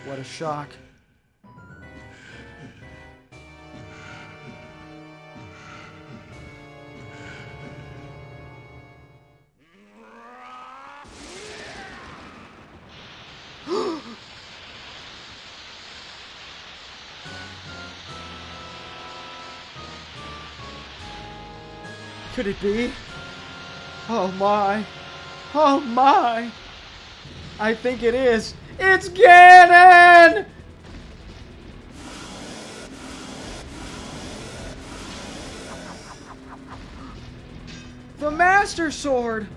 What a shock. Could it be? Oh my. Oh my. I think it is. It's Ganon! The Master Sword!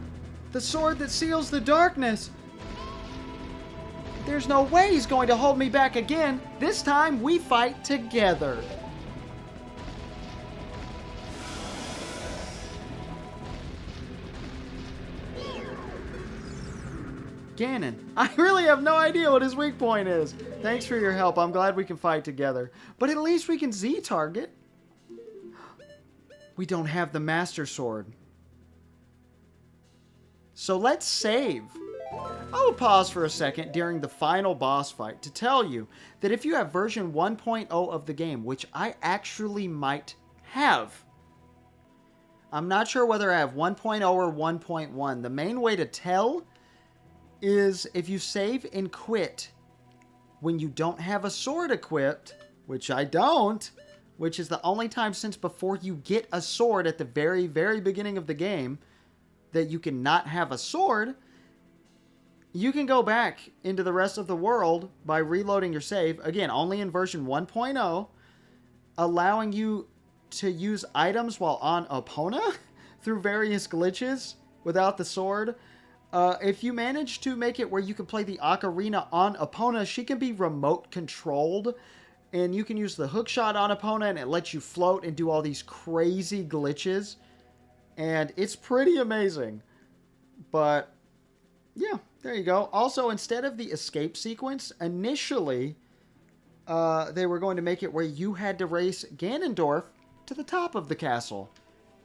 The sword that seals the darkness! There's no way he's going to hold me back again. This time we fight together. Ganon. I really have no idea what his weak point is. Thanks for your help. I'm glad we can fight together. But at least we can Z-target. We don't have the Master Sword. So let's save. I will pause for a second during the final boss fight to tell you that if you have version 1.0 of the game, which I actually might have, I'm not sure whether I have 1.0 or 1.1. The main way to tell is if you save and quit when you don't have a sword equipped, which I don't, which is the only time since before you get a sword at the very, very beginning of the game that you can not have a sword. You can go back into the rest of the world by reloading your save, again, only in version 1.0, allowing you to use items while on Epona through various glitches without the sword. If you manage to make it where you can play the Ocarina on Epona, she can be remote controlled, and you can use the hookshot on Epona, and it lets you float and do all these crazy glitches, and it's pretty amazing. But yeah, there you go. Also, instead of the escape sequence, initially they were going to make it where you had to race Ganondorf to the top of the castle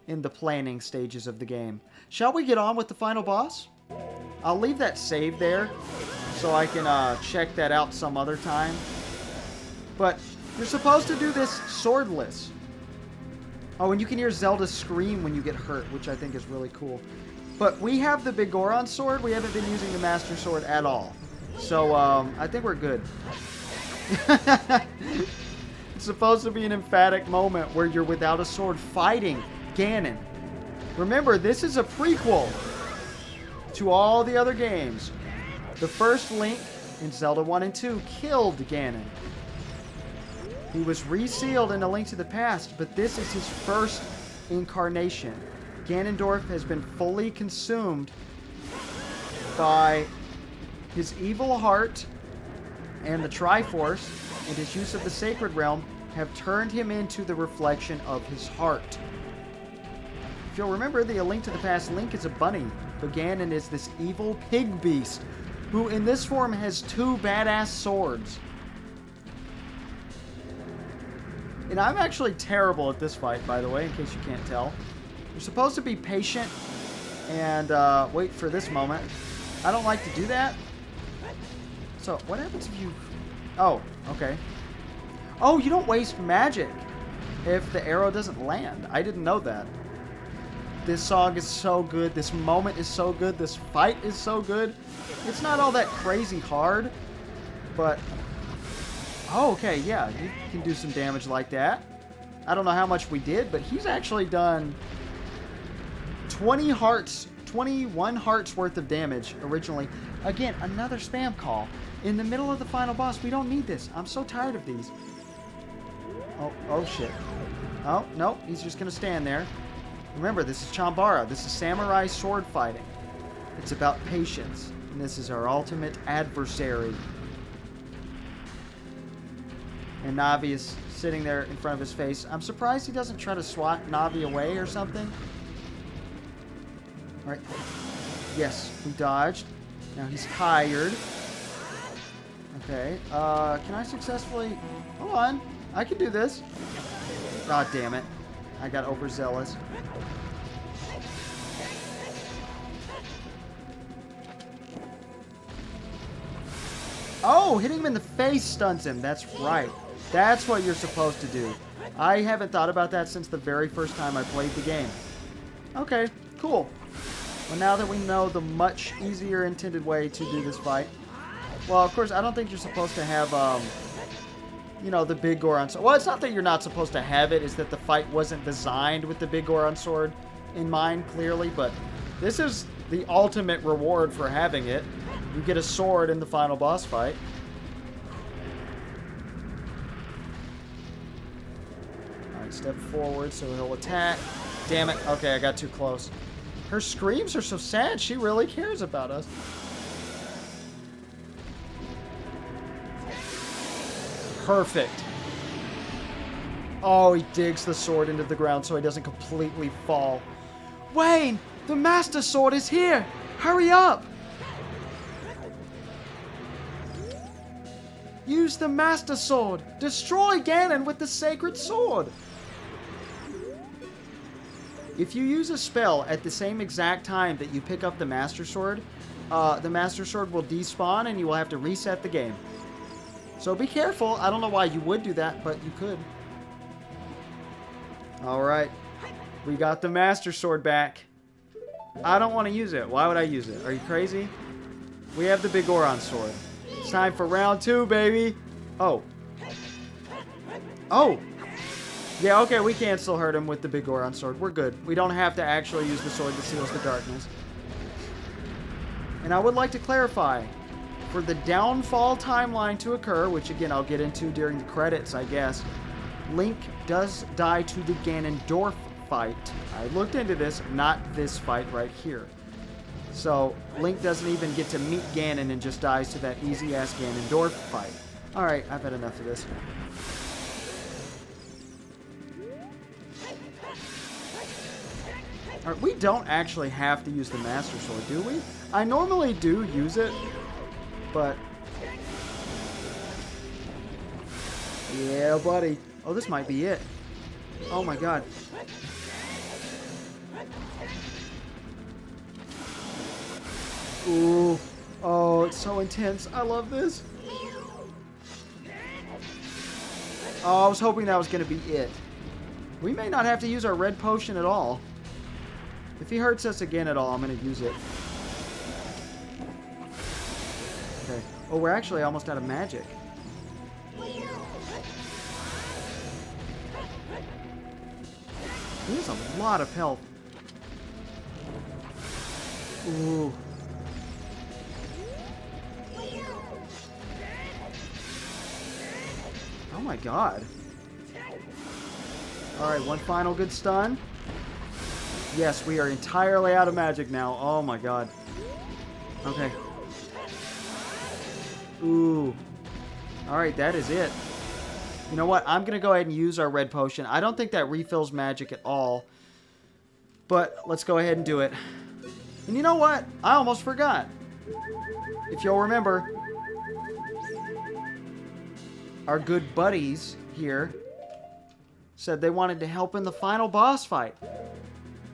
in the planning stages of the game. Shall we get on with the final boss? I'll leave that save there so I can check that out some other time. But you're supposed to do this swordless. Oh, and you can hear Zelda scream when you get hurt, which I think is really cool. But we have the Big Goron sword. We haven't been using the Master Sword at all. So I think we're good. It's supposed to be an emphatic moment where you're without a sword fighting Ganon. Remember, this is a prequel to all the other games. The first Link in Zelda 1 and 2 killed Ganon. He was resealed in A Link to the Past, but this is his first incarnation. Ganondorf has been fully consumed by his evil heart, and the Triforce and his use of the Sacred Realm have turned him into the reflection of his heart. If you'll remember, the A Link to the Past, Link is a bunny, but Ganon is this evil pig beast who in this form has two badass swords. And I'm actually terrible at this fight, by the way, in case you can't tell. You're supposed to be patient and wait for this moment. I don't like to do that. So, what happens if you... Oh, okay. Oh, you don't waste magic if the arrow doesn't land. I didn't know that. This song is so good. This moment is so good. This fight is so good. It's not all that crazy hard, but... Oh, okay, yeah, you can do some damage like that. I don't know how much we did, but he's actually done 21 hearts worth of damage originally. Again, another spam call in the middle of the final boss. We don't need this. I'm so tired of these. Oh shit. Oh, no, he's just going to stand there. Remember, this is Chambara. This is samurai sword fighting. It's about patience, and this is our ultimate adversary. And Navi is sitting there in front of his face. I'm surprised he doesn't try to swat Navi away or something. All right. Yes, we dodged. Now he's tired. Okay. Can I successfully... Hold on. I can do this. God damn it. I got overzealous. Oh, hitting him in the face stuns him. That's right. That's what you're supposed to do. I haven't thought about that since the very first time I played the game. Okay, cool. Well, now that we know the much easier intended way to do this fight. Well, of course, I don't think you're supposed to have, you know, the big Goron sword. Well, it's not that you're not supposed to have it. It's that the fight wasn't designed with the big Goron sword in mind, clearly. But this is the ultimate reward for having it. You get a sword in the final boss fight. Alright, step forward so he'll attack. Damn it. Okay, I got too close. Her screams are so sad. She really cares about us. Perfect. Oh, he digs the sword into the ground so he doesn't completely fall. Wayne, the Master Sword is here. Hurry up. Use the Master Sword. Destroy Ganon with the Sacred Sword. If you use a spell at the same exact time that you pick up the Master Sword will despawn and you will have to reset the game. So be careful. I don't know why you would do that, but you could. Alright. We got the Master Sword back. I don't want to use it. Why would I use it? Are you crazy? We have the big Goron sword. It's time for round 2, baby. Oh. Oh. Yeah, okay, we can still hurt him with the big Goron sword. We're good. We don't have to actually use the sword that seals the darkness. And I would like to clarify, for the downfall timeline to occur, which again I'll get into during the credits, I guess, Link does die to the Ganondorf fight. I looked into this, not this fight right here. So, Link doesn't even get to meet Ganon and just dies to that easy-ass Ganondorf fight. Alright, I've had enough of this. Alright, we don't actually have to use the Master Sword, do we? I normally do use it, but... yeah, buddy. Oh, this might be it. Oh my god. Ooh. Oh, it's so intense. I love this. Oh, I was hoping that was going to be it. We may not have to use our red potion at all. If he hurts us again at all, I'm going to use it. Okay. Oh, we're actually almost out of magic. He has a lot of health. Ooh. Oh my god. Alright, one final good stun. Yes, we are entirely out of magic now. Oh my god. Okay. Ooh. Alright, that is it. You know what? I'm going to go ahead and use our red potion. I don't think that refills magic at all. But let's go ahead and do it. And you know what? I almost forgot. If you'll remember, our good buddies here said they wanted to help in the final boss fight.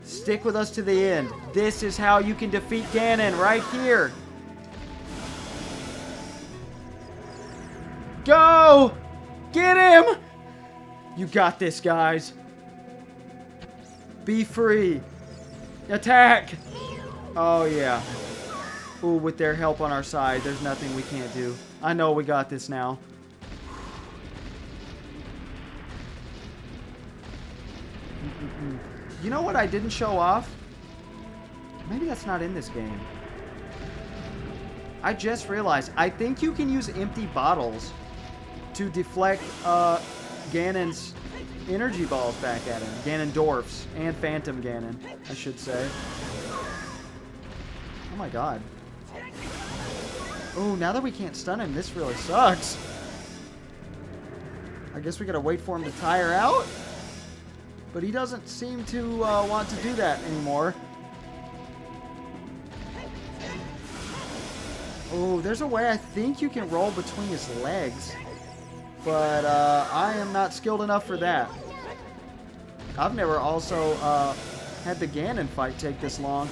Stick with us to the end. This is how you can defeat Ganon, right here. Go! Get him! You got this, guys. Be free. Attack! Oh, yeah. Ooh, with their help on our side, there's nothing we can't do. I know we got this now. You know what I didn't show off? Maybe that's not in this game. I just realized, I think you can use empty bottles to deflect Ganon's energy balls back at him. Ganondorf's and Phantom Ganon, I should say. Oh my god. Oh, now that we can't stun him, this really sucks. I guess we gotta wait for him to tire out? But he doesn't seem to want to do that anymore. Oh, there's a way I think you can roll between his legs. But I am not skilled enough for that. I've never also had the Ganon fight take this long.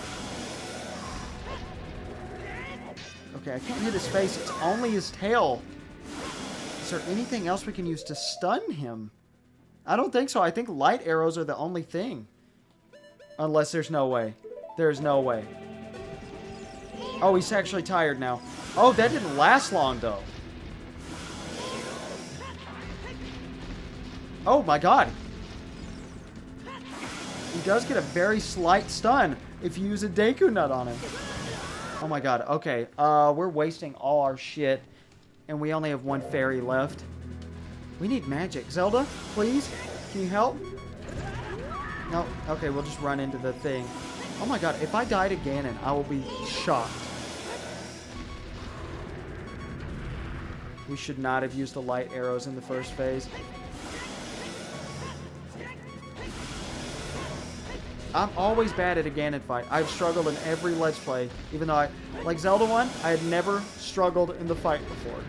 Okay, I can't hit his face. It's only his tail. Is there anything else we can use to stun him? I don't think so. I think light arrows are the only thing. Unless there's no way. There's no way. Oh, he's actually tired now. Oh, that didn't last long, though. Oh, my God. He does get a very slight stun if you use a Deku Nut on him. Oh, my God. Okay, we're wasting all our shit, and we only have one fairy left. We need magic. Zelda, please? Can you help? No? Okay, we'll just run into the thing. Oh, my God. If I die to Ganon, I will be shocked. We should not have used the light arrows in the first phase. I'm always bad at a Ganon fight. I've struggled in every Let's Play, even though like Zelda 1, I had never struggled in the fight before.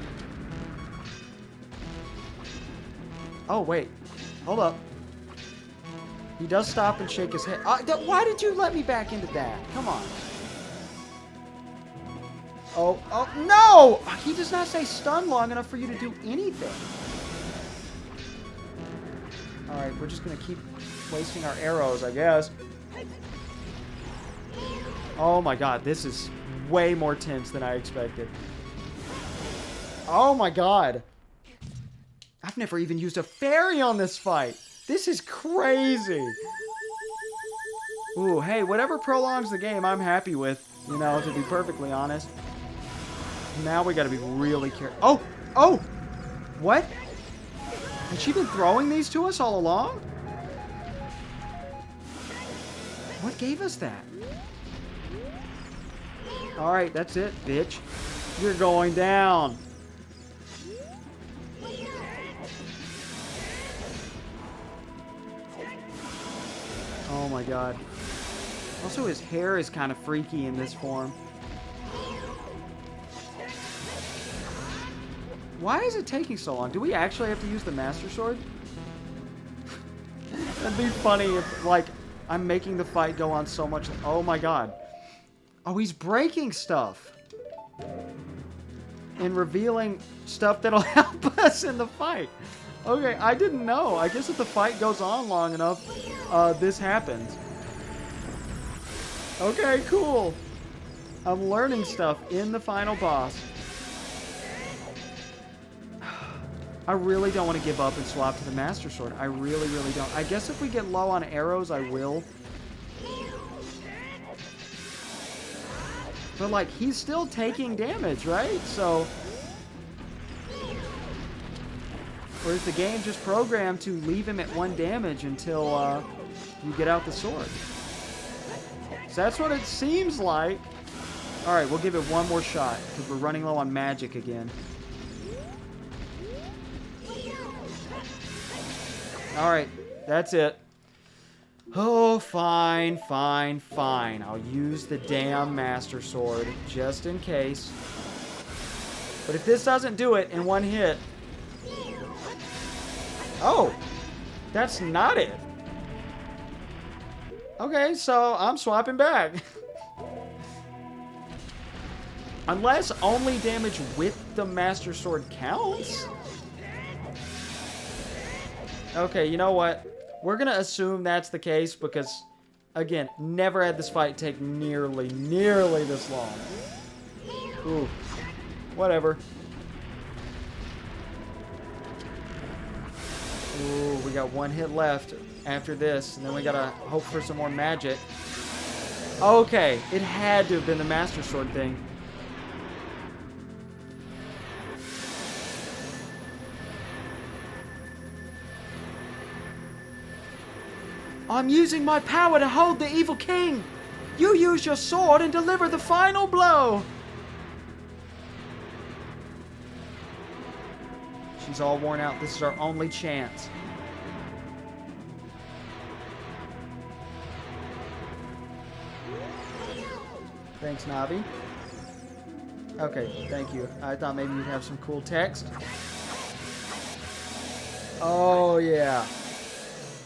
Oh, wait. Hold up. He does stop and shake his head. Why did you let me back into that? Come on. Oh, no! He does not stay stunned long enough for you to do anything. Alright, we're just going to keep wasting our arrows, I guess. Oh my God, this is way more tense than I expected. Oh my God. I've never even used a fairy on this fight. This is crazy. Ooh, hey, whatever prolongs the game, I'm happy with, you know, to be perfectly honest. Now we gotta be really careful. Oh! What? Has she been throwing these to us all along? What gave us that? Alright, that's it, bitch. You're going down. Oh my God. Also, his hair is kind of freaky in this form. Why is it taking so long? Do we actually have to use the Master Sword? That'd be funny if, like, I'm making the fight go on so much. Oh my God. Oh, he's breaking stuff. And revealing stuff that'll help us in the fight. Okay, I didn't know. I guess if the fight goes on long enough, this happens. Okay, cool. I'm learning stuff in the final boss. I really don't want to give up and swap to the Master Sword. I really, really don't. I guess if we get low on arrows, I will. But, like, he's still taking damage, right? So... Or is the game just programmed to leave him at 1 damage until you get out the sword? So that's what it seems like. Alright, we'll give it one more shot, because we're running low on magic again. Alright, that's it. Oh, fine, fine, fine. I'll use the damn Master Sword, just in case. But if this doesn't do it in 1 hit... Oh! That's not it! Okay, so I'm swapping back. Unless only damage with the Master Sword counts? Okay, you know what? We're gonna assume that's the case because, again, never had this fight take nearly this long. Ooh. Whatever. Ooh, we got 1 hit left after this, and then we gotta hope for some more magic. Okay, it had to have been the Master Sword thing. I'm using my power to hold the evil king. You use your sword and deliver the final blow. She's all worn out. This is our only chance. Thanks, Navi. Okay, thank you. I thought maybe you'd have some cool text. Oh, yeah.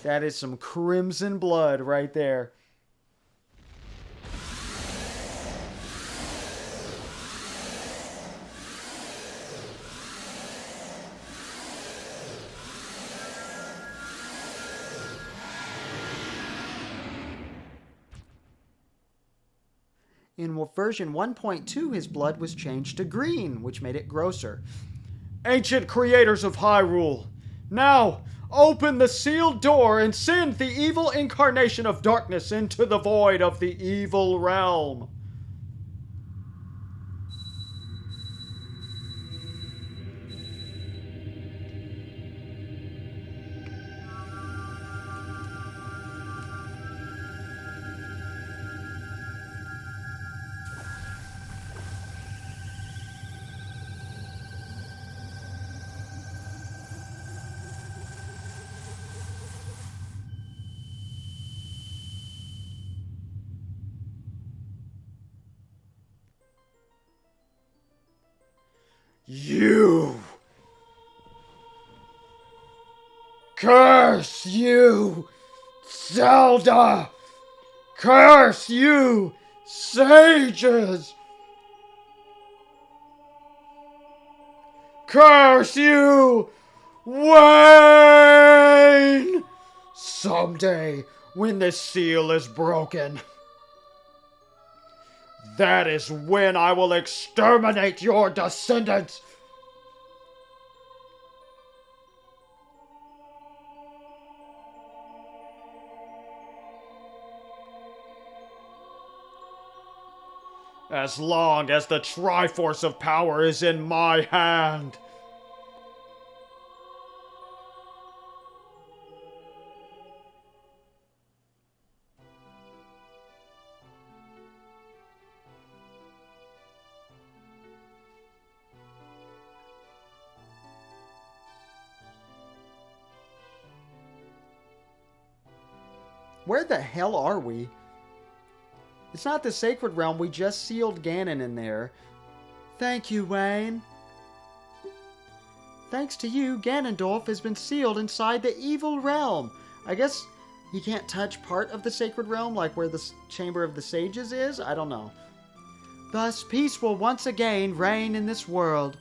That is some crimson blood right there. In version 1.2, his blood was changed to green, which made it grosser. Ancient creators of Hyrule, now open the sealed door and send the evil incarnation of darkness into the void of the evil realm. You! Curse you, Zelda! Curse you, sages! Curse you, Wayne! Someday, when this seal is broken, that is when I will exterminate your descendants! As long as the Triforce of Power is in my hand. Where the hell are we? It's not the Sacred Realm. We just sealed Ganon in there. Thank you, Wayne. Thanks to you, Ganondorf has been sealed inside the Evil Realm. I guess he can't touch part of the Sacred Realm, like where the Chamber of the Sages is? I don't know. Thus, peace will once again reign in this world.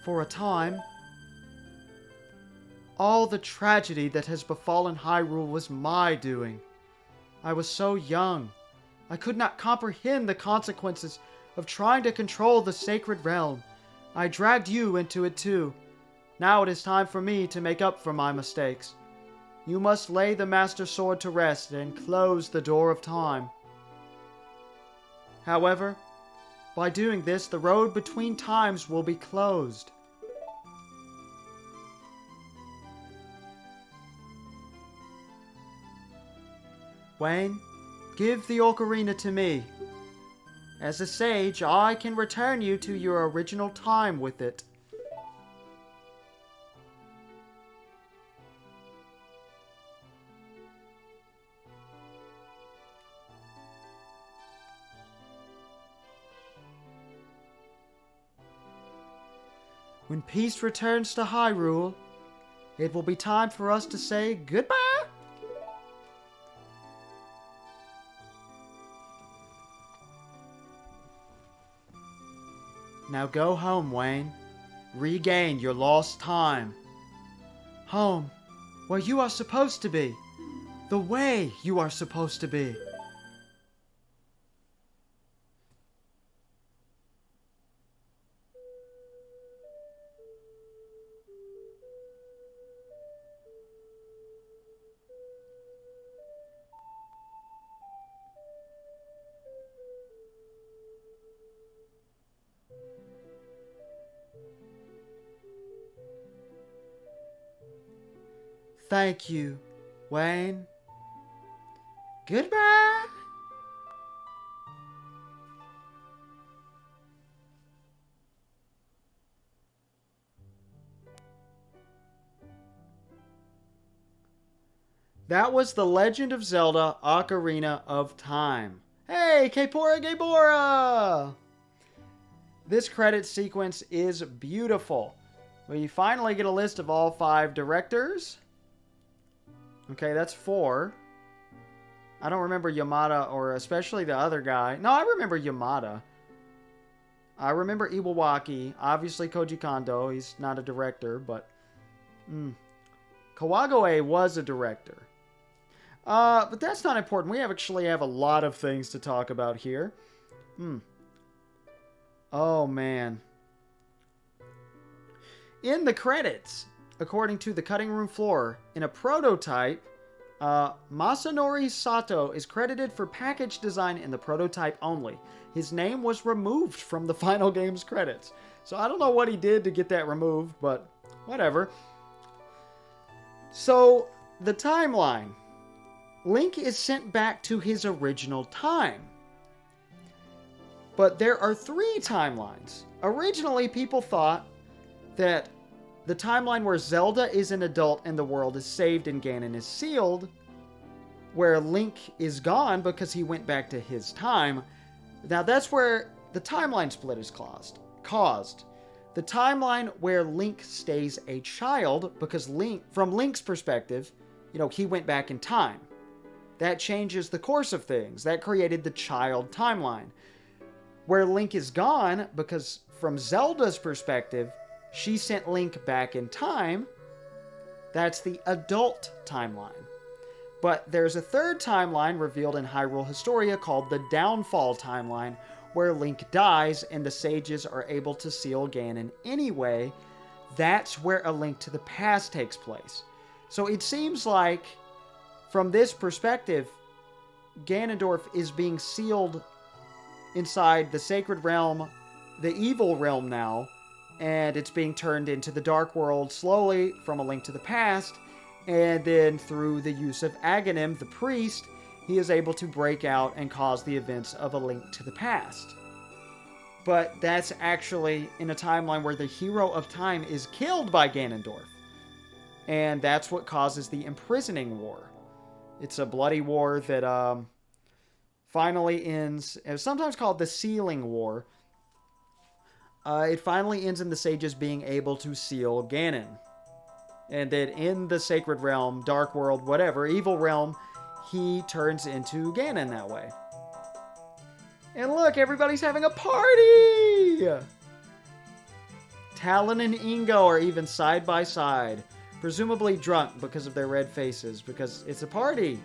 For a time. All the tragedy that has befallen Hyrule was my doing. I was so young. I could not comprehend the consequences of trying to control the Sacred Realm. I dragged you into it too. Now it is time for me to make up for my mistakes. You must lay the Master Sword to rest and close the door of time. However, by doing this, the road between times will be closed. Wayne, give the Ocarina to me. As a sage, I can return you to your original time with it. When peace returns to Hyrule, it will be time for us to say goodbye. Now go home, Wayne. Regain your lost time. Home, where you are supposed to be. The way you are supposed to be. Thank you, Wayne. Goodbye. That was The Legend of Zelda: Ocarina of Time. Hey, Kaepora Gaebora! This credit sequence is beautiful. We finally get a list of all 5 directors. Okay, that's 4. I don't remember Yamada or especially the other guy. No, I remember Yamada. I remember Iwawaki. Obviously Koji Kondo. He's not a director, but... Kawagoe was a director. But that's not important. We actually have a lot of things to talk about here. Oh, man. In the credits, according to the cutting room floor, in a prototype, Masanori Sato is credited for package design in the prototype only. His name was removed from the final game's credits. So I don't know what he did to get that removed, but whatever. So, the timeline. Link is sent back to his original time. But there are 3 timelines. Originally, people thought that the timeline where Zelda is an adult and the world is saved and Ganon is sealed, where Link is gone because he went back to his time. Now that's where the timeline split is caused. The timeline where Link stays a child, because from Link's perspective, he went back in time. That changes the course of things. That created the child timeline. Where Link is gone, because from Zelda's perspective, she sent Link back in time. That's the adult timeline. But there's a 3rd timeline revealed in Hyrule Historia called the Downfall timeline, where Link dies and the sages are able to seal Ganon anyway. That's where A Link to the Past takes place. So it seems like, from this perspective, Ganondorf is being sealed inside the sacred realm, the evil realm now, and it's being turned into the dark world slowly from A Link to the Past, and then through the use of Aghanim, the priest, he is able to break out and cause the events of A Link to the Past. But that's actually in a timeline where the hero of time is killed by Ganondorf. And that's what causes the imprisoning war. It's a bloody war that finally ends. It's sometimes called the Sealing War. It finally ends in the sages being able to seal Ganon. And that in the sacred realm, dark world, whatever, evil realm, he turns into Ganon that way. And look, everybody's having a party! Talon and Ingo are even side by side, presumably drunk because of their red faces, because it's a party.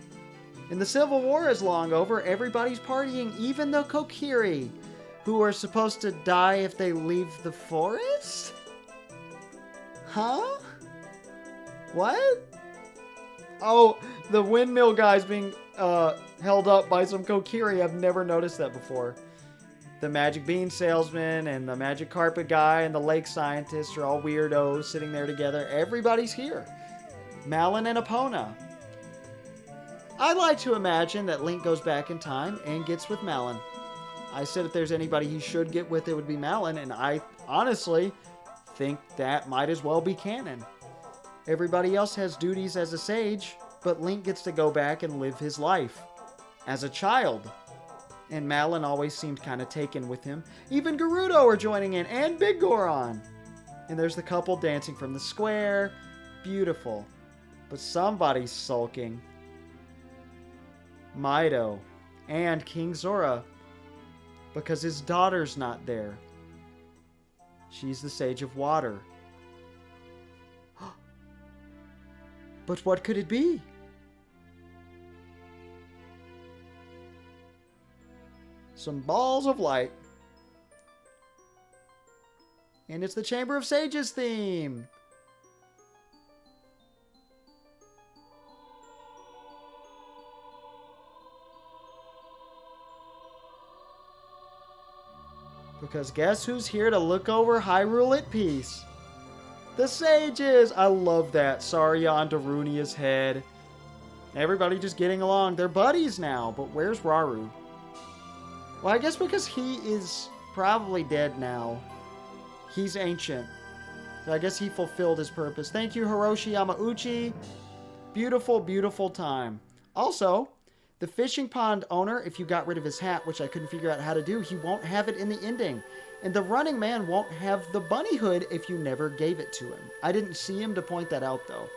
And the Civil War is long over, everybody's partying, even the Kokiri, who are supposed to die if they leave the forest? Huh? What? Oh, the windmill guy's being held up by some Kokiri. I've never noticed that before. The magic bean salesman and the magic carpet guy and the lake scientist are all weirdos sitting there together. Everybody's here. Malon and Epona. I like to imagine that Link goes back in time and gets with Malon. I said if there's anybody he should get with, it would be Malon, and I honestly think that might as well be canon. Everybody else has duties as a sage, but Link gets to go back and live his life as a child. And Malon always seemed kind of taken with him. Even Gerudo are joining in, and Big Goron. And there's the couple dancing from the square. Beautiful. But somebody's sulking. Mido and King Zora, because his daughter's not there. She's the Sage of Water. But what could it be? Some balls of light. And it's the Chamber of Sages theme. Because guess who's here to look over Hyrule at peace? The Sages! I love that. Saria on Darunia's head. Everybody just getting along. They're buddies now, but where's Rauru? Well, I guess because he is probably dead now. He's ancient. So I guess he fulfilled his purpose. Thank you, Hiroshi Yamauchi. Beautiful, beautiful time. Also, the fishing pond owner, if you got rid of his hat, which I couldn't figure out how to do, he won't have it in the ending. And the running man won't have the bunny hood if you never gave it to him. I didn't see him to point that out, though.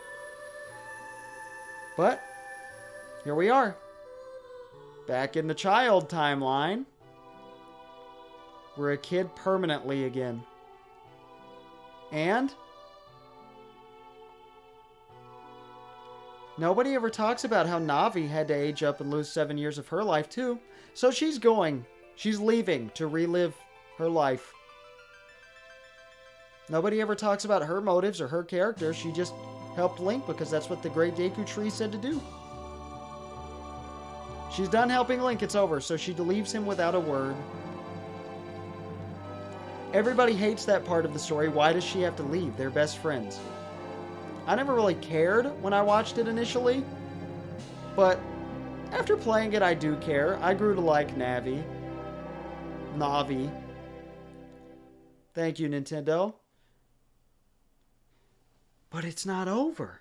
But, here we are. Back in the child timeline. We're a kid permanently again. And nobody ever talks about how Navi had to age up and lose 7 years of her life, too. So she's going She's leaving to relive her life. Nobody ever talks about her motives or her character. She just helped Link because that's what the Great Deku Tree said to do. She's done helping Link. It's over. So she leaves him without a word. Everybody hates that part of the story. Why does she have to leave? They're best friends. I never really cared when I watched it initially. But after playing it, I do care. I grew to like Navi. Thank you, Nintendo. But it's not over.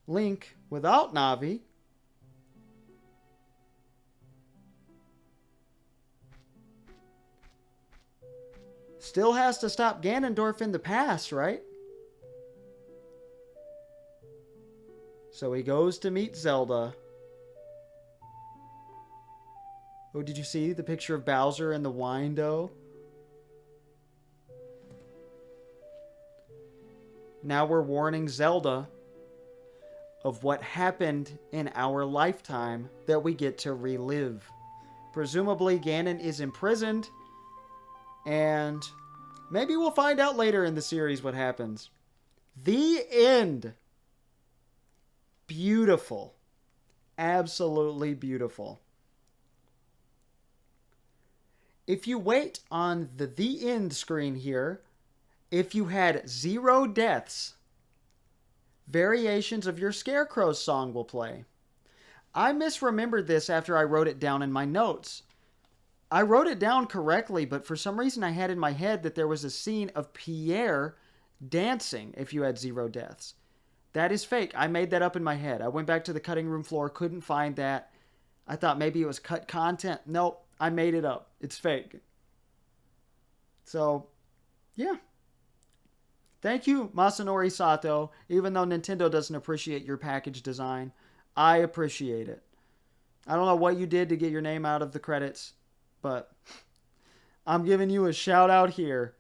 Link, without Navi, still has to stop Ganondorf in the past, right? So he goes to meet Zelda. Oh, did you see the picture of Bowser and the wine dough? Now we're warning Zelda of what happened in our lifetime that we get to relive. Presumably, Ganon is imprisoned, and maybe we'll find out later in the series what happens. The end. Beautiful. Absolutely beautiful. If you wait on the end screen here, if you had 0 deaths, variations of your Scarecrow song will play. I misremembered this after I wrote it down in my notes. I wrote it down correctly, but for some reason I had in my head that there was a scene of Pierre dancing if you had 0 deaths. That is fake. I made that up in my head. I went back to the cutting room floor, couldn't find that. I thought maybe it was cut content. Nope, I made it up. It's fake. So, yeah. Thank you, Masanori Sato. Even though Nintendo doesn't appreciate your package design, I appreciate it. I don't know what you did to get your name out of the credits, but I'm giving you a shout out here.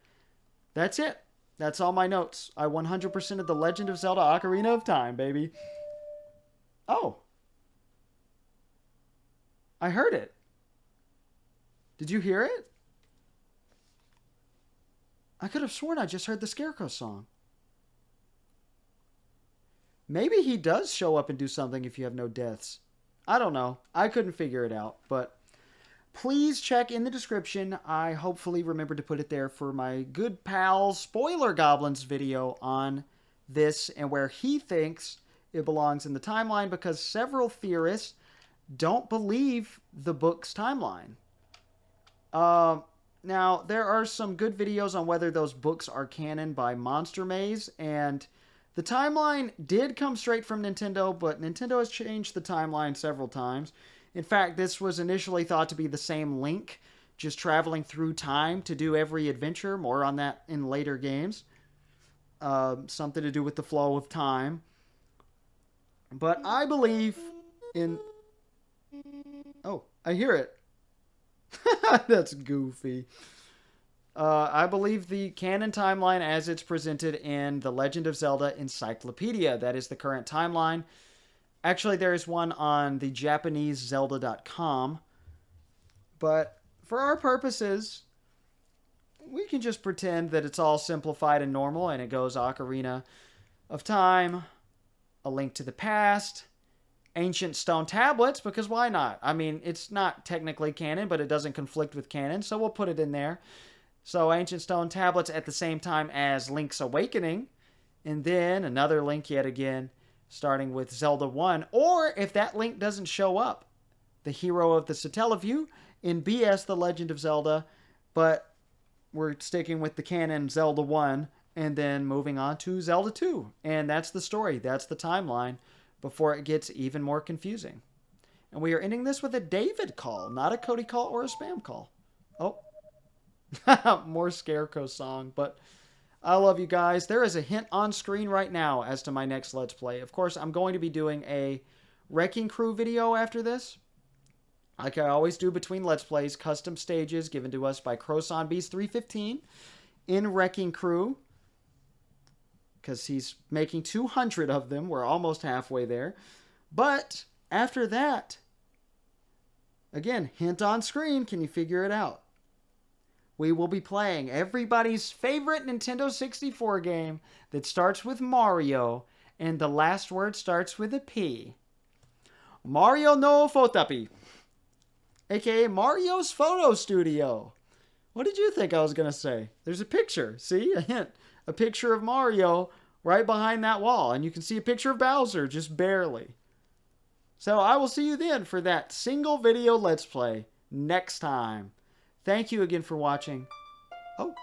That's it. That's all my notes. I 100%ed The Legend of Zelda Ocarina of Time, baby. Oh. I heard it. Did you hear it? I could have sworn I just heard the Scarecrow song. Maybe he does show up and do something if you have no deaths. I don't know. I couldn't figure it out. But please check in the description. I hopefully remember to put it there for my good pal Spoiler Goblin's video on this and where he thinks it belongs in the timeline, because several theorists don't believe the book's timeline. Now, there are some good videos on whether those books are canon by Monster Maze, and the timeline did come straight from Nintendo, but Nintendo has changed the timeline several times. In fact, this was initially thought to be the same Link, just traveling through time to do every adventure. More on that in later games. Something to do with the flow of time. But I believe in... Oh, I hear it. That's goofy. I believe the canon timeline as it's presented in the Legend of Zelda Encyclopedia. That is the current timeline. Actually, there is one on the Japanese Zelda.com. But for our purposes, we can just pretend that it's all simplified and normal, and it goes Ocarina of Time, A Link to the Past, Ancient Stone Tablets, because why not? I mean, it's not technically canon, but it doesn't conflict with canon, so we'll put it in there. So Ancient Stone Tablets at the same time as Link's Awakening, and then another Link yet again, starting with Zelda 1. Or if that Link doesn't show up, the hero of the Satellaview in BS The Legend of Zelda, but we're sticking with the canon Zelda 1, and then moving on to Zelda 2. And that's the story, that's the timeline, before it gets even more confusing. And we are ending this with a David call, not a Cody call or a spam call. Oh, more Scarecrow song, but I love you guys. There is a hint on screen right now as to my next Let's Play. Of course, I'm going to be doing a Wrecking Crew video after this. Like I always do between Let's Plays, custom stages given to us by CrowSonBeast315 in Wrecking Crew, because he's making 200 of them. We're almost halfway there. But After that, again, hint on screen, can you figure it out? We will be playing everybody's favorite Nintendo 64 game that starts with Mario, and the last word starts with a P. Mario no Fotapi, aka Mario's Photo Studio. What did you think I was going to say? There's a picture. See? A hint. A picture of Mario right behind that wall. And you can see a picture of Bowser, just barely. So I will see you then for that single video Let's Play next time. Thank you again for watching. Oh,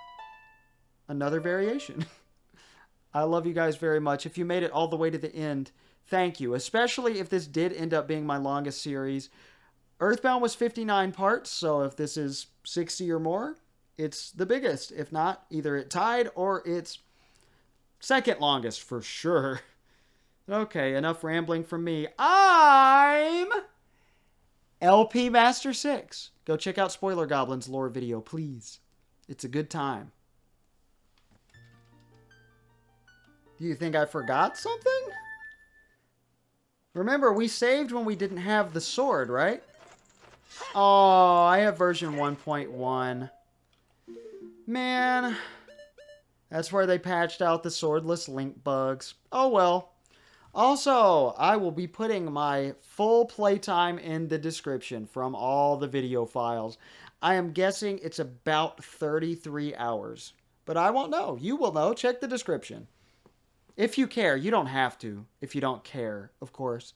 another variation. I love you guys very much. If you made it all the way to the end, thank you. Especially if this did end up being my longest series. Earthbound was 59 parts, so if this is 60 or more, it's the biggest. If not, either it tied or it's second longest for sure. Okay, enough rambling from me. I'm LP Master 6. Go check out Spoiler Goblin's lore video, please. It's a good time. Do you think I forgot something? Remember, we saved when we didn't have the sword, right? Oh, I have version 1.1. Man, that's where they patched out the swordless Link bugs. Oh well. Also, I will be putting my full playtime in the description from all the video files. I am guessing it's about 33 hours. But I won't know. You will know. Check the description. If you care. You don't have to. If you don't care, of course.